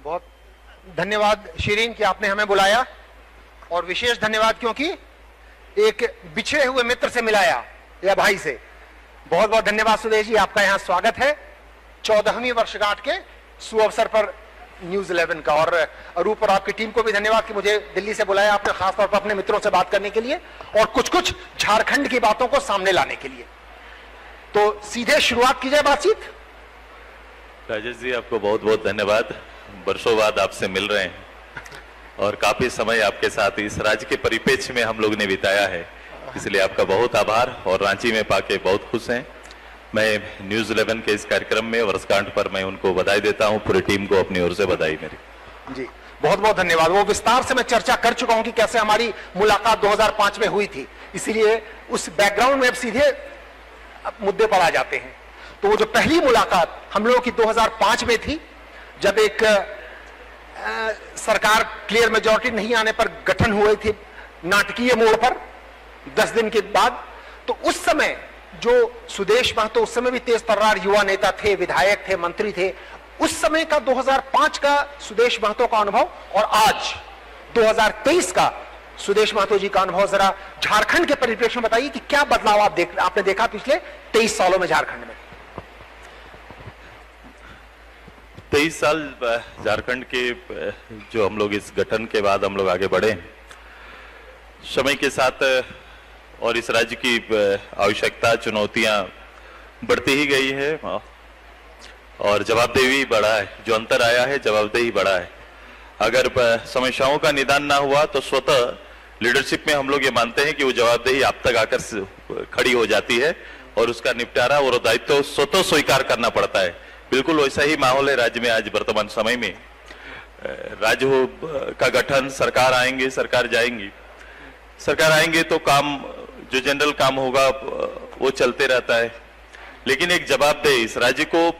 बहुत धन्यवाद शिरीन कि आपने हमें बुलाया, और विशेष धन्यवाद क्योंकि एक बिछड़े हुए मित्र से मिलाया या भाई से। बहुत बहुत धन्यवाद सुदेश जी, आपका यहां स्वागत है 14वीं वर्षगांठ के सुअवसर पर न्यूज 11 का। और अरूप और आपकी टीम को भी धन्यवाद कि मुझे दिल्ली से बुलाया आपने, खासतौर पर अपने मित्रों से बात करने के लिए और कुछ कुछ झारखंड की बातों को सामने लाने के लिए। तो सीधे शुरुआत की जाए बातचीत। राजेश जी, आपको बहुत बहुत धन्यवाद। वर्षों बाद आपसे मिल रहे हैं और काफी समय आपके साथ इस राज्य के परिप्रेक्ष्य में हम लोग ने बिताया है, इसलिए आपका बहुत आभार। और रांची में पाके बहुत खुश हैं। मैं न्यूज 11 के इस कार्यक्रम में वर्षगांठ पर मैं उनको बधाई देता हूं, पूरी टीम को अपनी ओर से बधाई मेरी। जी बहुत बहुत धन्यवाद। वो विस्तार से मैं चर्चा कर चुका हूं कि कैसे हमारी मुलाकात 2005 में हुई थी, इसीलिए उस बैकग्राउंड में अब सीधे मुद्दे पर आ जाते हैं। तो वो जो पहली मुलाकात हम लोगों की 2005 में थी, जब एक सरकार क्लियर मेजॉरिटी नहीं आने पर गठन हुए थे नाटकीय मोड़ पर 10 दिन के बाद। तो उस समय जो सुदेश महतो उस समय भी तेज तर्रार युवा नेता थे, विधायक थे, मंत्री थे, उस समय का 2005 का सुदेश महतो का अनुभव और आज 2023 का सुदेश महतो जी का अनुभव जरा झारखंड के परिप्रेक्ष्य में बताइए कि क्या बदलाव आपने देखा पिछले 23 सालों में झारखंड में। 23 साल झारखंड के जो हम लोग इस गठन के बाद हम लोग आगे बढ़े, समय के साथ और इस राज्य की आवश्यकता, चुनौतियां बढ़ती ही गई है और जवाबदेही बढ़ा है। जो अंतर आया है, जवाबदेही बढ़ा है। अगर समस्याओं का निदान ना हुआ तो स्वतः लीडरशिप में हम लोग ये मानते हैं कि वो जवाबदेही आप तक आकर खड़ी हो जाती है और उसका निपटारा और दायित्व स्वतः स्वीकार करना पड़ता है। बिल्कुल वैसा ही माहौल है राज्य में आज वर्तमान समय में। राज्य का गठन, सरकार आएंगे, सरकार जाएंगी, सरकार आएंगे तो काम जो जनरल काम होगा वो चलते रहता है, लेकिन एक जवाबदेही, इस राज्य को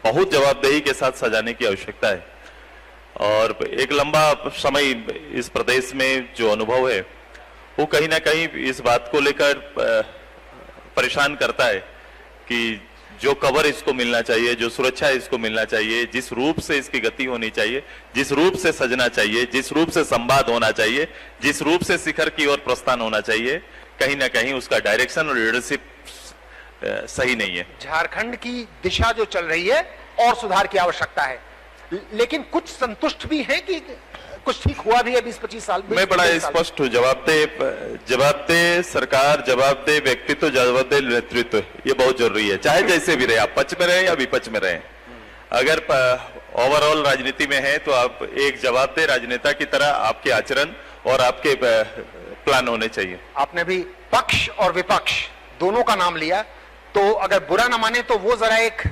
बहुत जवाबदेही के साथ सजाने की आवश्यकता है। और एक लंबा समय इस प्रदेश में जो अनुभव है वो कहीं ना कहीं इस बात को लेकर परेशान करता है कि जो कवर इसको मिलना चाहिए, जो सुरक्षा इसको मिलना चाहिए, जिस रूप से इसकी गति होनी चाहिए, जिस रूप से सजना चाहिए, जिस रूप से संवाद होना चाहिए, जिस रूप से शिखर की ओर प्रस्थान होना चाहिए, कहीं ना कहीं उसका डायरेक्शन और लीडरशिप सही नहीं है। झारखंड की दिशा जो चल रही है और सुधार की आवश्यकता है, लेकिन कुछ संतुष्ट भी है कि कुछ ठीक हुआ भी है 20-25 साल में। मैं बड़ा स्पष्ट हूँ, जवाबदेह सरकार, जवाबदेह व्यक्तित्व, जवाबदेह नेतृत्व, ये बहुत जरूरी है। चाहे जैसे भी रहे, आप पक्ष में रहे या विपक्ष में रहे, अगर ओवरऑल राजनीति में है तो आप एक जवाबदेह राजनेता की तरह आपके आचरण और आपके प्लान होने चाहिए। आपने भी पक्ष और विपक्ष दोनों का नाम लिया, तो अगर बुरा ना माने तो वो जरा एक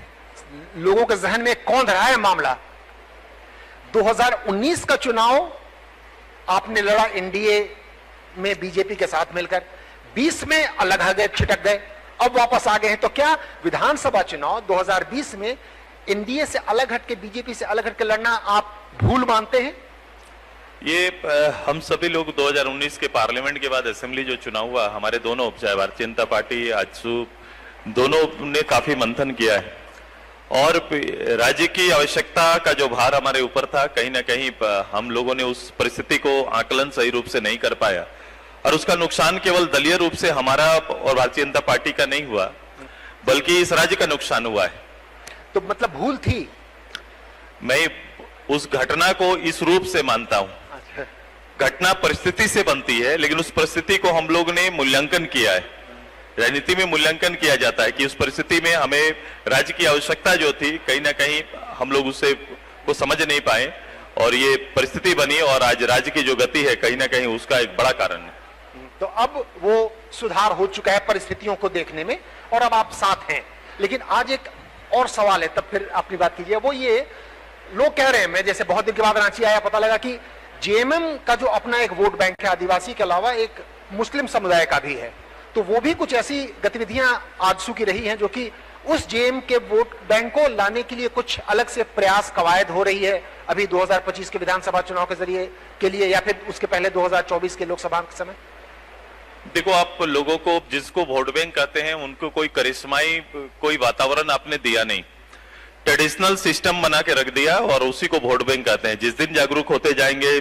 लोगों के जहन में कौंध रहा है मामला। 2019 का चुनाव आपने लड़ा एनडीए में बीजेपी के साथ मिलकर, 20 में अलग हो गए, छिटक गए, अब वापस आ गए हैं। तो क्या विधानसभा चुनाव 2020 में एनडीए से अलग हटके, बीजेपी से अलग हटके लड़ना आप भूल मानते हैं? ये हम सभी लोग 2019 के पार्लियामेंट के बाद असेंबली जो चुनाव हुआ, हमारे दोनों चाहे भारतीय जनता पार्टी, आजसू, दोनों ने काफी मंथन किया है और राज्य की आवश्यकता का जो भार हमारे ऊपर था, कहीं ना कहीं हम लोगों ने उस परिस्थिति को आकलन सही रूप से नहीं कर पाया और उसका नुकसान केवल दलीय रूप से हमारा और भारतीय जनता पार्टी का नहीं हुआ, बल्कि इस राज्य का नुकसान हुआ है। तो मतलब भूल थी? मैं उस घटना को इस रूप से मानता हूं। घटना परिस्थिति से बनती है, लेकिन उस परिस्थिति को हम लोग ने मूल्यांकन किया है। राजनीति में मूल्यांकन किया जाता है कि उस परिस्थिति में हमें राज्य की आवश्यकता जो थी, कहीं ना कहीं हम लोग उसे को समझ नहीं पाए और ये परिस्थिति बनी और आज राज्य की जो गति है, कहीं ना कहीं उसका एक बड़ा कारण है। तो अब वो सुधार हो चुका है परिस्थितियों को देखने में और अब आप साथ हैं। लेकिन आज एक और सवाल है, तब फिर अपनी बात कीजिए। वो ये लोग कह रहे हैं, मैं जैसे बहुत दिन के बाद रांची आया, पता लगा कि जेएमएम का जो अपना एक वोट बैंक है, आदिवासी के अलावा एक मुस्लिम समुदाय का भी है, तो वो भी कुछ ऐसी गतिविधियां आजसू की रही हैं जो कि उस जेएम के वोट बैंक को लाने के लिए कुछ अलग से प्रयास, कवायद हो रही है अभी 2025 के विधानसभा चुनाव के जरिए के लिए, या फिर उसके पहले 2024 के लोकसभा के समय? देखो, आप लोगों को जिसको वोट बैंक कहते हैं उनको कोई करिश्माई कोई वातावरण आपने दिया नहीं। ट्रेडिशनल सिस्टम बना के रख दिया और उसी को वोट बैंक कहते हैं। जिस दिन जागरूक होते जाएंगे,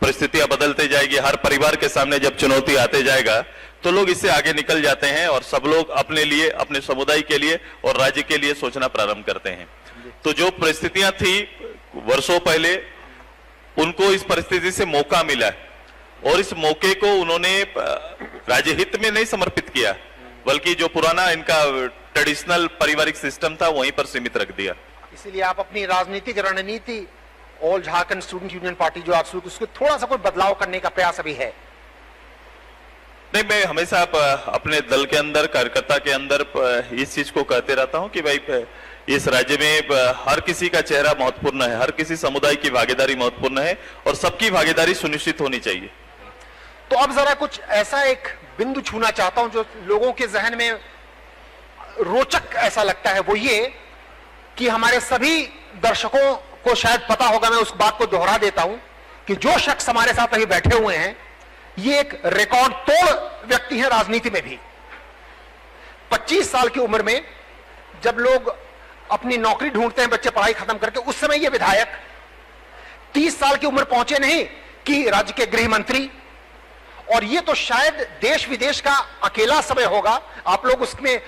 परिस्थितियां बदलते जाएगी, हर परिवार के सामने जब चुनौती आते जाएगा तो लोग इससे आगे निकल जाते हैं और सब लोग अपने लिए, अपने समुदाय के लिए और राज्य के लिए सोचना प्रारंभ करते हैं। तो जो परिस्थितियां थी वर्षों पहले, उनको इस परिस्थिति से मौका मिला और इस मौके को उन्होंने राज्य हित में नहीं समर्पित किया, बल्कि जो पुराना इनका ट्रेडिशनल पारिवारिक सिस्टम था वहीं पर सीमित रख दिया। इसीलिए आप अपनी राजनीतिक रणनीति all Jharkhand student union party जो आप शुरू, उसको थोड़ा सा कोई बदलाव करने का प्रयास अभी है? नहीं, मैं हमेशा अपने दल के अंदर, कार्यकर्ता के अंदर इस चीज को कहते रहता हूं कि भाई इस राज्य में हर किसी का चेहरा महत्वपूर्ण है, हर किसी समुदाय की भागीदारी महत्वपूर्ण है और सबकी भागीदारी सुनिश्चित होनी चाहिए। तो अब जरा कुछ ऐसा एक बिंदु छूना चाहता हूं जो लोगों के जहन में रोचक ऐसा लगता है, वो ये कि हमारे सभी दर्शकों को शायद पता होगा, मैं उस बात को दोहरा देता हूं कि जो शख्स हमारे साथ अभी बैठे हुए हैं ये एक रिकॉर्ड तोड़ व्यक्ति है राजनीति में भी। 25 साल की उम्र में जब लोग अपनी नौकरी ढूंढते हैं, बच्चे पढ़ाई खत्म करके, उस समय ये विधायक 30 साल की उम्र पहुंचे नहीं कि राज्य के गृह मंत्री, और ये तो शायद देश विदेश का अकेला समय होगा, आप लोग उसमें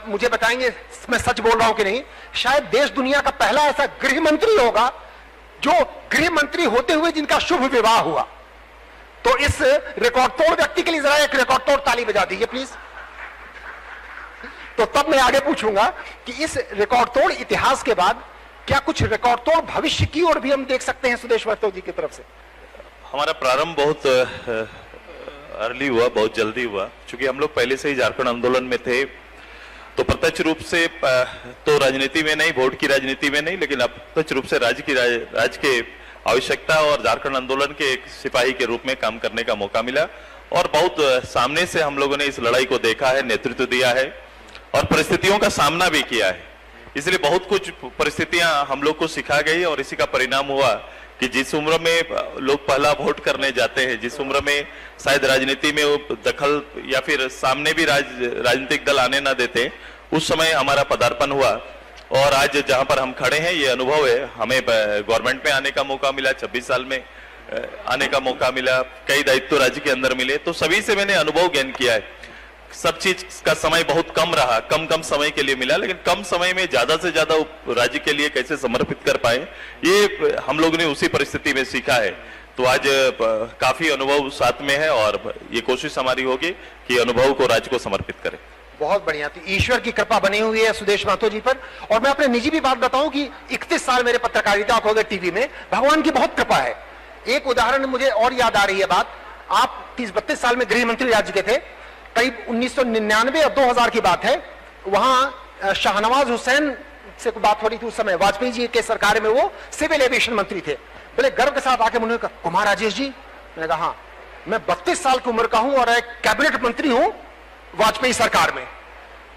मुझे बताएंगे मैं सच बोल रहा हूं कि नहीं, शायद देश दुनिया का पहला ऐसा गृह मंत्री होगा जो गृह मंत्री होते हुए जिनका शुभ विवाह हुआ। तो इस रिकॉर्ड तोड़ व्यक्ति के लिए जरा एक रिकॉर्ड तोड़ ताली बजा दीजिए प्लीज। तो तब मैं आगे पूछूंगा कि इस रिकॉर्ड तोड़ इतिहास के बाद क्या कुछ रिकॉर्ड तोड़ भविष्य की ओर भी हम देख सकते हैं सुदेश महतो जी की तरफ से? हमारा प्रारंभ बहुत अर्ली हुआ, बहुत जल्दी हुआ, क्योंकि हम लोग पहले से ही झारखंड आंदोलन में थे। तो प्रत्यक्ष रूप से तो राजनीति में नहीं, वोट की राजनीति में नहीं, लेकिन अप्रत्यक्ष रूप से राज्य के आवश्यकता और झारखंड आंदोलन के एक सिपाही के रूप में काम करने का मौका मिला और बहुत सामने से हम लोगों ने इस लड़ाई को देखा है, नेतृत्व दिया है और परिस्थितियों का सामना भी किया है। इसलिए बहुत कुछ परिस्थितियां हम लोग को सिखा गई और इसी का परिणाम हुआ कि जिस उम्र में लोग पहला वोट करने जाते हैं, जिस उम्र में शायद राजनीति में वो दखल या फिर सामने भी राजनीतिक दल आने ना देते, उस समय हमारा पदार्पण हुआ और आज जहां पर हम खड़े हैं ये अनुभव है। हमें गवर्नमेंट में आने का मौका मिला, 26 साल में आने का मौका मिला, कई दायित्व राज्य के अंदर मिले, तो सभी से मैंने अनुभव गेन किया है। सब चीज का समय बहुत कम रहा, कम समय के लिए मिला, लेकिन कम समय में ज्यादा से ज्यादा राज्य के लिए कैसे समर्पित कर पाए, ये हम लोगों ने उसी परिस्थिति में सीखा है। तो आज काफी अनुभव साथ में है और ये कोशिश हमारी होगी कि अनुभव को राज्य को समर्पित करें। बहुत बढ़िया। तो ईश्वर की कृपा बनी हुई है सुदेश महतो जी पर। और मैं अपने निजी भी बात बताऊं कि 31 साल मेरे पत्रकारिता को हो गए टीवी में, भगवान की बहुत कृपा है। एक उदाहरण मुझे और याद आ रही है बात, आप 30-32 साल में गृह मंत्री राज्य के थे, करीब 1999 और 2000 की बात है, वहां शाहनवाज हुसैन से बात हो रही थी, उस समय वाजपेयी जी के सरकार में वो सिविल एविएशन मंत्री थे। बोले गर्व के साथ आके मुझे कहा, कुमार राजेश जी? मैंने कहा हाँ, मैं 32 साल की उम्र का हूं और एक कैबिनेट मंत्री हूं वाजपेयी सरकार में।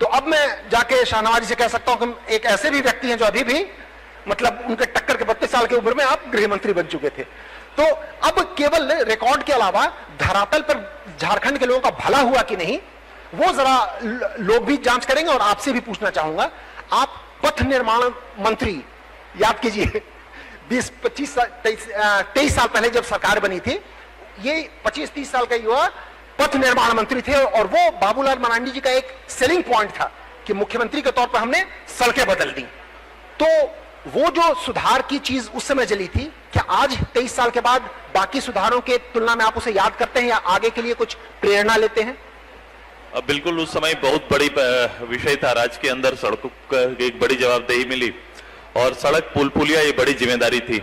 तो अब मैं जाके शाहनवाज जी से कह सकता हूं कि एक ऐसे भी व्यक्ति हैं जो अभी भी मतलब उनके टक्कर के 32 साल की उम्र में आप गृह मंत्री बन चुके थे। तो अब केवल रिकॉर्ड के अलावा धरातल पर झारखंड के लोगों का भला हुआ कि नहीं, वो जरा लोग भी जांच करेंगे। और आपसे भी पूछना चाहूंगा, आप पथ निर्माण मंत्री, याद कीजिए 23 साल पहले जब सरकार बनी थी, ये 25-30 साल का युवा पथ निर्माण मंत्री थे और वो बाबूलाल मरांडी जी का एक सेलिंग पॉइंट था कि मुख्यमंत्री के तौर पर हमने सड़कें बदल दी। तो वो जो सुधार की चीज उस समय जली थी, क्या आज 23 साल के बाद बाकी सुधारों के तुलना में आप उसे याद करते हैं या आगे के लिए कुछ प्रेरणा लेते हैं? बिल्कुल, उस समय बहुत बड़ी विषय था राज्य के अंदर, सड़कों का एक बड़ी जवाबदेही मिली और सड़क पुल पुलिया ये बड़ी जिम्मेदारी थी।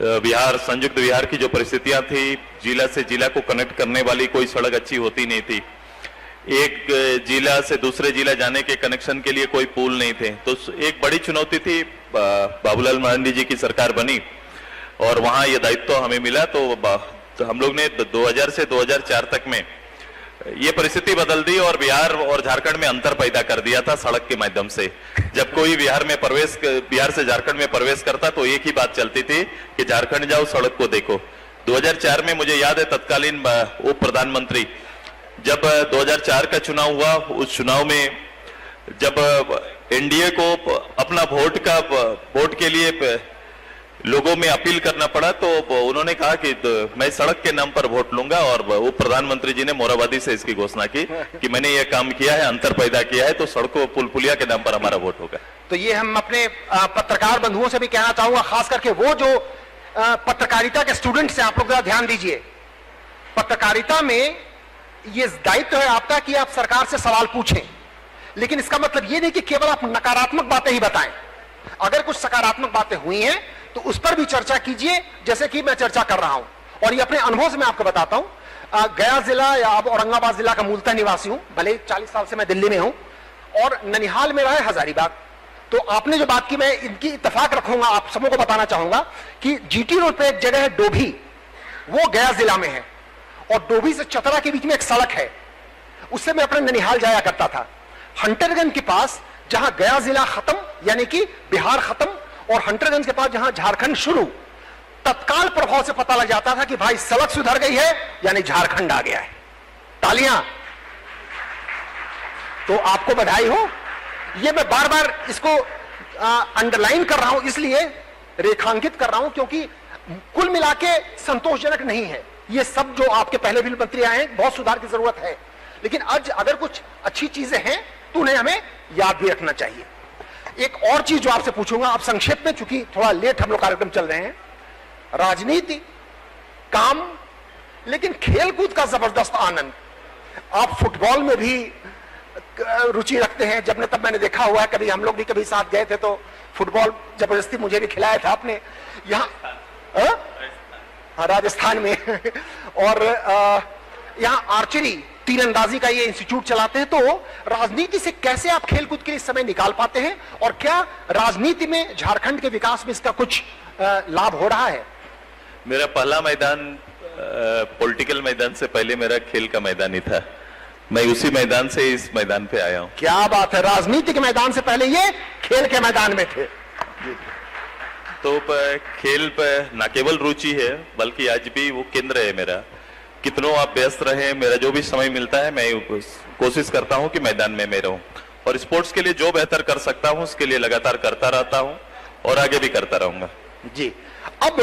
बिहार, संयुक्त बिहार की जो परिस्थितियां थी, जिला से जिला को कनेक्ट करने वाली कोई सड़क अच्छी होती नहीं थी, एक जिला से दूसरे जिला जाने के कनेक्शन के लिए कोई पुल नहीं थे। तो एक बड़ी चुनौती थी। बाबूलाल मरांडी जी की सरकार बनी और वहां ये दायित्व हमें मिला। तो हम लोग ने 2000 से 2004 तक में ये परिस्थिति बदल दी और बिहार और झारखंड में अंतर पैदा कर दिया था सड़क के माध्यम से। जब कोई बिहार से झारखंड में प्रवेश करता तो एक ही बात चलती थी कि झारखंड जाओ, सड़क को देखो। 2004 में मुझे याद है तत्कालीन उप प्रधानमंत्री, जब 2004 का चुनाव हुआ, उस चुनाव में जब एनडीए को अपना वोट के लिए लोगों में अपील करना पड़ा, तो उन्होंने कहा कि मैं सड़क के नाम पर वोट लूंगा, और वो प्रधानमंत्री जी ने मोराबादी से इसकी घोषणा की कि मैंने ये काम किया है, अंतर पैदा किया है, तो सड़कों पुल पुलिया के नाम पर हमारा वोट होगा। तो ये हम अपने पत्रकार बंधुओं से भी कहना चाहूंगा, खास करके वो जो पत्रकारिता के स्टूडेंट्स हैं, आप लोग जरा ध्यान दीजिए। पत्रकारिता में ये दायित्व है आपका कि आप सरकार से सवाल पूछें, लेकिन इसका मतलब ये नहीं कि केवल आप नकारात्मक बातें ही बताएं। अगर कुछ सकारात्मक बातें हुई हैं तो उस पर भी चर्चा कीजिए, जैसे कि मैं चर्चा कर रहा हूं। और ये अपने अनुभव से मैं आपको बताता हूं। गया जिला या अब औरंगाबाद जिला का मूलतः निवासी हूं, भले 40 साल से मैं दिल्ली में हूं, और ननिहाल में रहा है हजारीबाग। तो आपने जो बात की, मैं इनकी इत्तेफाक रखूंगा, आप सबों को बताना चाहूंगा कि जीटी रोड पे एक जगह है डोभी, वो गया जिला में है, और डोभी से चतरा के बीच में एक सड़क है, उससे मैं अपने ननिहाल जाया करता था। हंटरगंज के पास जहां गया जिला खत्म यानी कि बिहार खत्म, और हंटरगंज के पास जहां झारखंड शुरू, तत्काल प्रभाव से पता लग जाता था कि भाई सड़क सुधर गई है यानी झारखंड आ गया है। तालियां। तो आपको बधाई हो। ये मैं बार बार इसको अंडरलाइन कर रहा हूं, इसलिए रेखांकित कर रहा हूं, क्योंकि कुल मिलाके संतोषजनक नहीं है ये सब जो आपके पहले भी मंत्री आए हैं। बहुत सुधार की जरूरत है, लेकिन आज अगर कुछ अच्छी चीजें हैं तो उन्हें हमें याद भी रखना चाहिए। एक और चीज जो आपसे पूछूंगा, आप संक्षेप में, चूंकि थोड़ा लेट हम लोग कार्यक्रम चल रहे हैं, राजनीति, काम, लेकिन खेलकूद का जबरदस्त आनंद। आप फुटबॉल में भी रुचि रखते हैं, जब ने तब मैंने देखा हुआ है, कभी हम लोग भी कभी साथ गए थे तो फुटबॉल जबरदस्ती मुझे भी खिलाया था आपने यहाँ, हाँ राजस्थान में। और यहाँ आर्चरी, तीरंदाजी का ये इंस्टीट्यूट चलाते हैं। तो राजनीति से कैसे आप खेलकूद के लिए समय निकाल पाते हैं, और क्या राजनीति में झारखंड के विकास में इसका कुछ लाभ हो रहा है? मेरा पहला मैदान पॉलिटिकल मैदान से पहले मेरा खेल का मैदान ही था। मैं उसी मैदान से इस मैदान पे आया हूं। क्या बात है, राजनीति के मैदान से पहले ये खेल के मैदान में थे। तो खेल पर न केवल रुचि है, बल्कि आज भी वो केंद्र है मेरा। कितनों आप व्यस्त रहे, मेरा जो भी समय मिलता है मैं कोशिश करता हूं कि मैदान में मैं रहूं, और स्पोर्ट्स के लिए जो बेहतर कर सकता हूं उसके लिए लगातार करता रहता हूं, और आगे भी करता रहूंगा जी। अब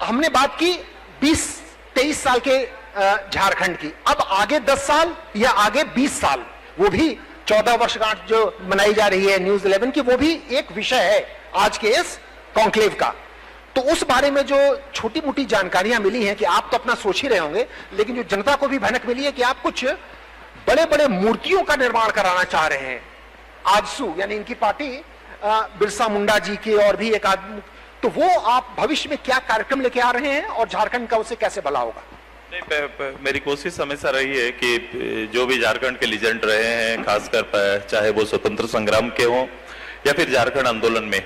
हमने बात की 20-23 साल के झारखंड की, अब आगे 10 साल या आगे 20 साल, वो भी 14 वर्षगांठ जो मनाई जा रही है न्यूज 11 की, वो भी एक विषय है आज के इस कॉन्क्लेव का। तो उस बारे में जो छोटी मोटी जानकारियां मिली हैं, कि आप तो अपना सोच ही रहे होंगे, लेकिन जो जनता को भी भनक मिली है कि आप कुछ बड़े बड़े मूर्तियों का निर्माण कराना चाह रहे हैं। आजसू यानी इनकी पार्टी बिरसा मुंडा जी की, और भी एक आदमी, तो वो आप भविष्य में क्या कार्यक्रम लेके आ रहे हैं, और झारखंड का उससे कैसे भला होगा? नहीं, मेरी कोशिश हमेशा रही है कि जो भी झारखंड के लीजेंड रहे हैं, खासकर चाहे वो स्वतंत्र संग्राम के हों या फिर झारखंड आंदोलन में,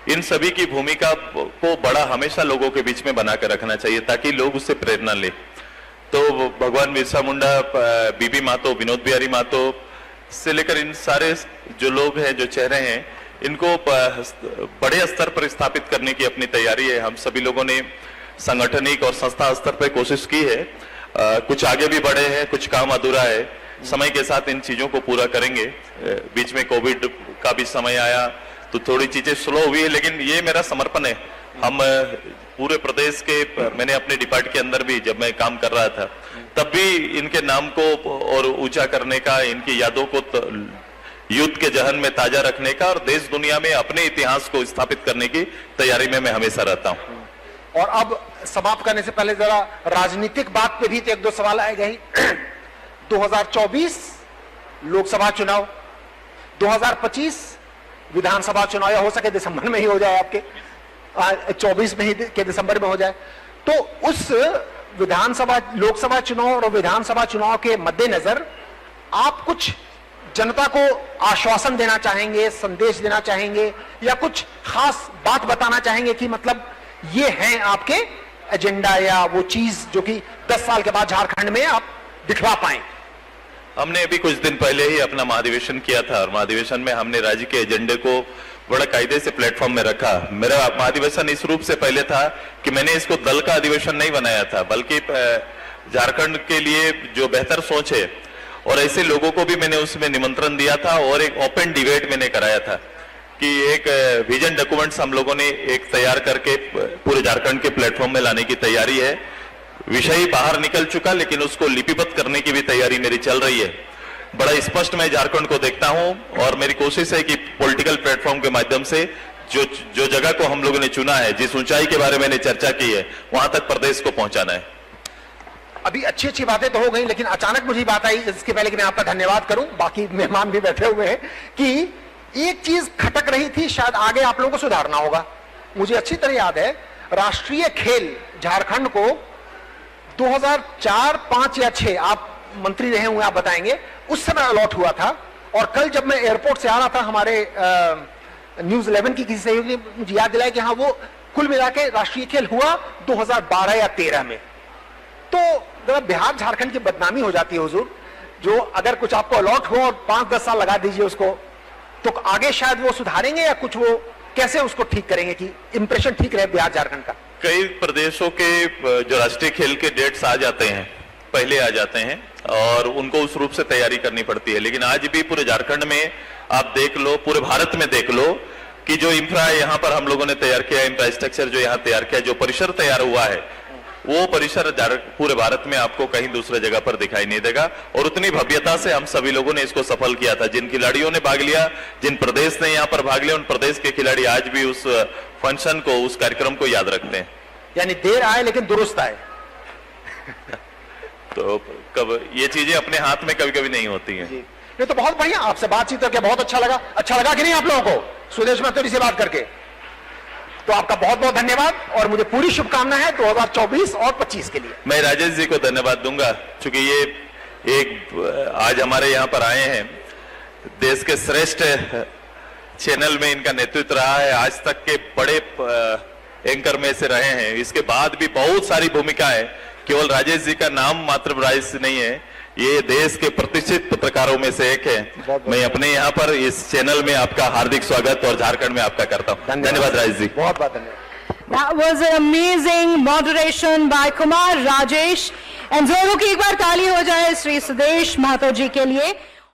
इन सभी की भूमिका को बड़ा हमेशा लोगों के बीच में बनाकर रखना चाहिए, ताकि लोग उससे प्रेरणा ले। तो भगवान बिरसा मुंडा, बीबी महतो, विनोद बिहारी महतो से लेकर इन सारे जो लोग हैं, जो चेहरे हैं, इनको बड़े स्तर पर स्थापित करने की अपनी तैयारी है। हम सभी लोगों ने संगठनिक और संस्था स्तर पर कोशिश की है। कुछ आगे भी बढ़े हैं, कुछ काम अधूरा है। समय के साथ इन चीजों को पूरा करेंगे। बीच में कोविड का भी समय आया तो थोड़ी चीजें स्लो हुई है, लेकिन ये मेरा समर्पण है। हम पूरे प्रदेश के, मैंने अपने डिपार्ट के अंदर भी जब मैं काम कर रहा था तब भी इनके नाम को और ऊंचा करने का, इनकी यादों को युद्ध के जहन में ताजा रखने का, और देश दुनिया में अपने इतिहास को स्थापित करने की तैयारी में मैं हमेशा रहता हूं। और अब समाप्त करने से पहले जरा राजनीतिक बात पे भी तो एक दो सवाल आए गए। 2024 लोकसभा चुनाव, 2025 विधानसभा चुनाव, या हो सके दिसंबर में ही हो जाए, आपके 24 में ही के दिसंबर में हो जाए। तो उस विधानसभा, लोकसभा चुनाव और विधानसभा चुनाव के मद्देनजर आप कुछ जनता को आश्वासन देना चाहेंगे, संदेश देना चाहेंगे, या कुछ खास बात बताना चाहेंगे कि मतलब ये हैं आपके एजेंडा, या वो चीज जो कि 10 साल के बाद झारखंड में आप दिखवा पाए? हमने अभी कुछ दिन पहले ही अपना महाधिवेशन किया था, और महाधिवेशन में हमने राज्य के एजेंडे को बड़ा कायदे से प्लेटफॉर्म में रखा। मेरा महाधिवेशन इस रूप से पहले था कि मैंने इसको दल का अधिवेशन नहीं बनाया था, बल्कि झारखंड के लिए जो बेहतर सोच है और ऐसे लोगों को भी मैंने उसमें निमंत्रण दिया था और एक ओपन डिबेट मैंने कराया था कि एक विजन डॉक्यूमेंट्स हम लोगों ने एक तैयार करके पूरे झारखंड के प्लेटफॉर्म में लाने की तैयारी है। विषय बाहर निकल चुका, लेकिन उसको लिपिबद्ध करने की भी तैयारी मेरी चल रही है। बड़ा स्पष्ट मैं झारखंड को देखता हूं और मेरी कोशिश है कि पॉलिटिकल प्लेटफॉर्म के माध्यम से जो जगह को हम लोगों ने चुना है, जिस ऊंचाई के बारे में मैंने चर्चा की है, वहां तक प्रदेश को पहुंचाना है। अभी अच्छी अच्छी बातें तो हो गई, लेकिन अचानक मुझे बात आई, इसके पहले कि मैं आपका धन्यवाद करूं, बाकी मेहमान भी बैठे हुए हैं, कि एक चीज खटक रही थी, शायद आगे आप लोगों को सुधारना होगा। मुझे अच्छी तरह याद है, राष्ट्रीय खेल झारखंड को 2004, 5 या 6, आप मंत्री रहे हुए, आप बताएंगे, उस समय अलॉट हुआ था। और कल जब मैं एयरपोर्ट से आ रहा था, हमारे न्यूज 11 की किसी सहयोगी ने मुझे याद दिलाया कि हाँ, वो कुल मिला के राष्ट्रीय खेल हुआ 2012 या 13 में। तो जरा बिहार झारखंड की बदनामी हो जाती है हुजूर, जो अगर कुछ आपको अलॉट हो और 5-10 साल लगा दीजिए उसको, तो आगे शायद वो सुधारेंगे या कुछ वो कैसे उसको ठीक करेंगे कि इंप्रेशन ठीक रहे बिहार झारखंड का। कई प्रदेशों के जो राष्ट्रीय खेल के डेट्स आ जाते हैं, पहले आ जाते हैं और उनको उस रूप से तैयारी करनी पड़ती है। लेकिन आज भी पूरे झारखंड में आप देख लो, पूरे भारत में देख लो कि जो इंफ्रा यहाँ पर हम लोगों ने तैयार किया, इंफ्रास्ट्रक्चर जो यहाँ तैयार किया, जो परिसर तैयार हुआ है, वो परिसर पूरे भारत में आपको कहीं दूसरे जगह पर दिखाई नहीं देगा। और उतनी भव्यता से हम सभी लोगों ने इसको सफल किया था। जिन खिलाड़ियों ने भाग लिया, जिन प्रदेश ने यहाँ पर भाग लिया, उन प्रदेश के खिलाड़ी आज भी उस फंक्शन को, उस कार्यक्रम को याद रखते हैं। यानी देर आए लेकिन दुरुस्त आए। तो कब ये चीजें अपने हाथ में कभी कभी नहीं होती हैं। ये तो बहुत बढ़िया, आपसे बातचीत करके बहुत अच्छा लगा। अच्छा लगा कि नहीं आप लोगों को सुदेश महतो से बात करके? तो आपका बहुत बहुत धन्यवाद और मुझे पूरी शुभकामना है 2024 और 25 के लिए। मैं राजेश जी को धन्यवाद दूंगा, क्योंकि ये एक आज हमारे यहाँ पर आए हैं, देश के श्रेष्ठ चैनल में इनका नेतृत्व रहा है, आज तक के बड़े एंकर में से रहे हैं। इसके बाद भी बहुत सारी भूमिकाएं, केवल राजेश जी का नाम मात्र राजेश नहीं है, ये देश के प्रतिष्ठित पत्रकारों में से एक है। मैं अपने यहाँ पर इस चैनल में आपका हार्दिक स्वागत और झारखंड में आपका करता हूँ। धन्यवाद राजेश जी, बहुत बहुत धन्यवाद। That was an amazing moderation by Kumar Rajesh, and जोरों की एक बार ताली हो जाए श्री सुदेश महतो जी के लिए।